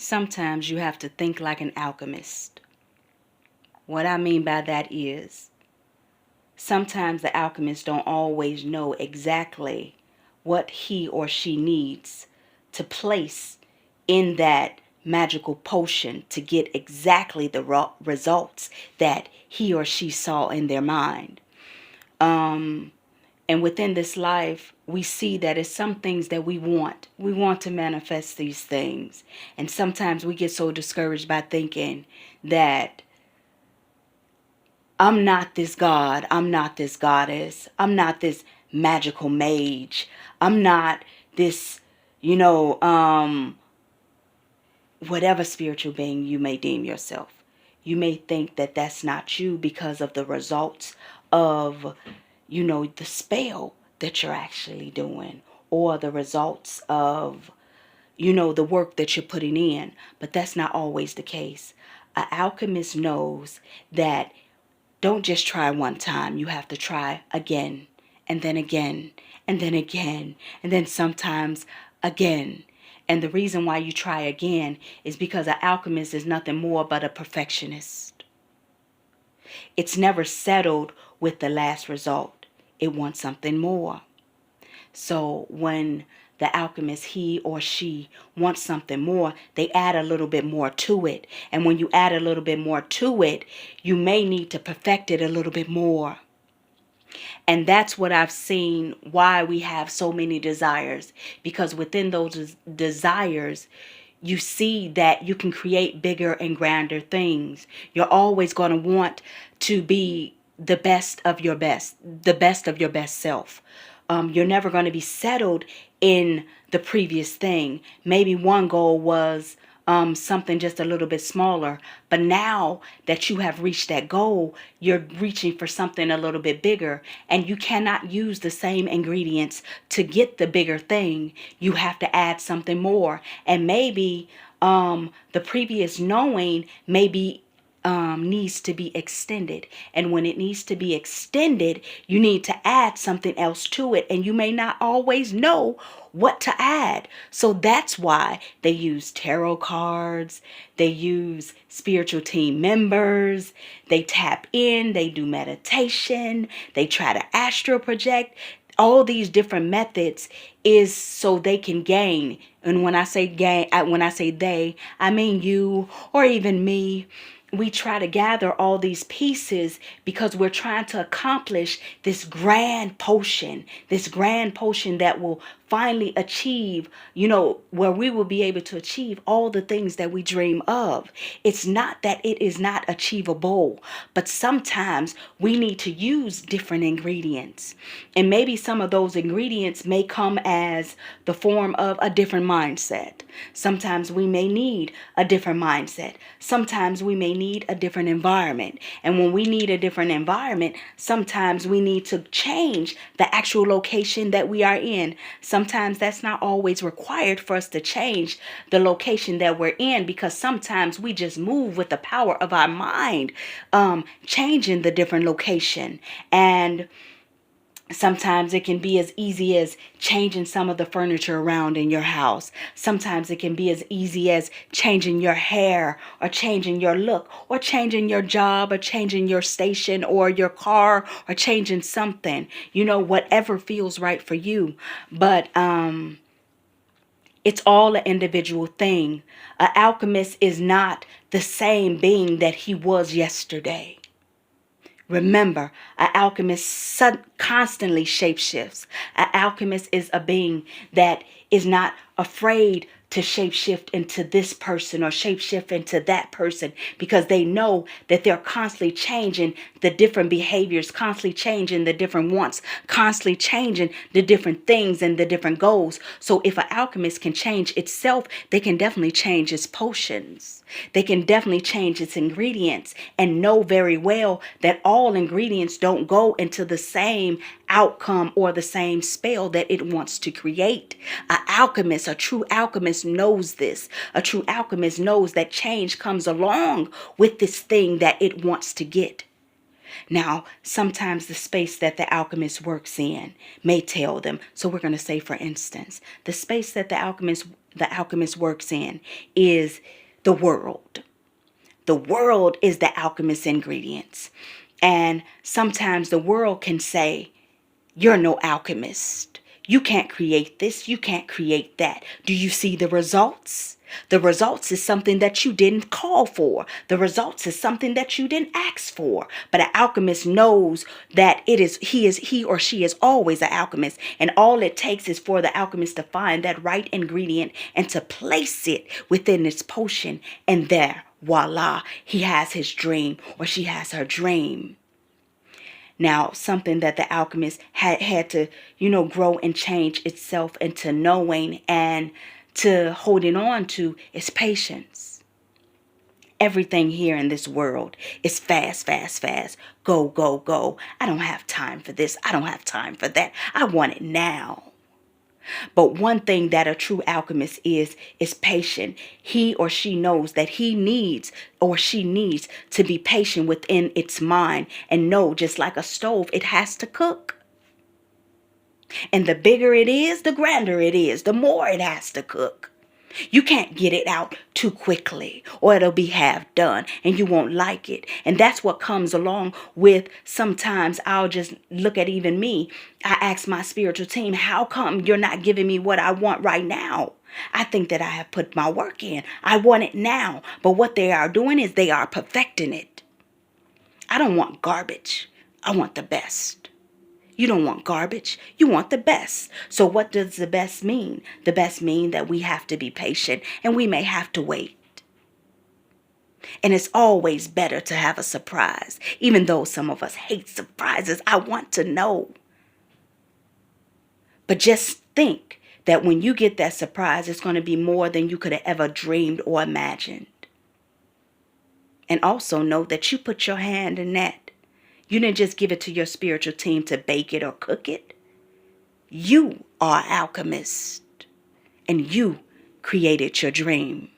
sometimes you have to think like an alchemist. What I mean by that is, sometimes the alchemist don't always know exactly what he or she needs to place in that magical potion to get exactly the results that he or she saw in their mind. And within this life, we see that it's some things that we want. We want to manifest these things. And sometimes we get so discouraged by thinking that I'm not this god, I'm not this goddess, I'm not this magical mage, I'm not this, whatever spiritual being you may deem yourself. You may think that that's not you because of the results of, the spell that you're actually doing, or the results of, the work that you're putting in. But that's not always the case. An alchemist knows that don't just try one time. You have to try again, and then again, and then again, and then sometimes again. And the reason why you try again is because an alchemist is nothing more but a perfectionist. It's never settled with the last result. It wants something more. So when the alchemist, he or she, wants something more, they add a little bit more to it. And when you add a little bit more to it, you may need to perfect it a little bit more. And that's what I've seen why we have so many desires. Because within those desires, you see that you can create bigger and grander things. You're always going to want to be the best of your best, the best of your best self. You're never going to be settled in the previous thing. Maybe one goal was something just a little bit smaller, but now that you have reached that goal, you're reaching for something a little bit bigger, and you cannot use the same ingredients to get the bigger thing. You have to add something more, and maybe the previous knowing maybe needs to be extended. And when it needs to be extended, you need to add something else to it. And you may not always know what to add. So that's why they use tarot cards. They use spiritual team members. They tap in. They do meditation. They try to astral project. All these different methods is so they can gain. And when I say gain, when I say they, I mean you or even me. We try to gather all these pieces because we're trying to accomplish this grand potion that will finally achieve, where we will be able to achieve all the things that we dream of. It's not that it is not achievable, but sometimes we need to use different ingredients. And maybe some of those ingredients may come as the form of a different mindset. Sometimes we may need a different mindset. Sometimes we may need a different environment. And when we need a different environment, sometimes we need to change the actual location that we are in. Sometimes that's not always required for us to change the location that we're in, because sometimes we just move with the power of our mind, changing the different location. And sometimes it can be as easy as changing some of the furniture around in your house. Sometimes it can be as easy as changing your hair, or changing your look, or changing your job, or changing your station or your car, or changing something, whatever feels right for you. But it's all an individual thing. An alchemist is not the same being that he was yesterday. Remember, an alchemist constantly shapeshifts. An alchemist is a being that is not afraid to shapeshift into this person or shapeshift into that person, because they know that they're constantly changing the different behaviors, constantly changing the different wants, constantly changing the different things and the different goals. So if an alchemist can change itself, they can definitely change its potions. They can definitely change its ingredients, and know very well that all ingredients don't go into the same outcome or the same spell that it wants to create. A true alchemist knows this. A true alchemist knows that change comes along with this thing that it wants to get. Now, sometimes the space that the alchemist works in may tell them. So we're going to say, for instance, the space that the alchemist the alchemist works in is the world. The world is the alchemist's ingredients. And sometimes the world can say, you're no alchemist. You can't create this. You can't create that. Do you see the results? The results is something that you didn't call for. The results is something that you didn't ask for. But an alchemist knows that he or she is always an alchemist. And all it takes is for the alchemist to find that right ingredient and to place it within its potion. And there, voila, he has his dream or she has her dream. Now, something that the alchemist had to, grow and change itself into knowing and to holding on to is patience. Everything here in this world is fast, fast, fast. Go, go, go. I don't have time for this. I don't have time for that. I want it now. But one thing that a true alchemist is patient. He or she knows that he needs or she needs to be patient within its mind and know, just like a stove, it has to cook. And the bigger it is, the grander it is, the more it has to cook. You can't get it out too quickly or it'll be half done and you won't like it. And that's what comes along with sometimes I'll just look at even me. I ask my spiritual team, how come you're not giving me what I want right now? I think that I have put my work in. I want it now. But what they are doing is they are perfecting it. I don't want garbage. I want the best. You don't want garbage. You want the best. So what does the best mean? The best mean that we have to be patient and we may have to wait. And it's always better to have a surprise. Even though some of us hate surprises, I want to know. But just think that when you get that surprise, it's going to be more than you could have ever dreamed or imagined. And also know that you put your hand in that. You didn't just give it to your spiritual team to bake it or cook it. You are alchemist and you created your dream.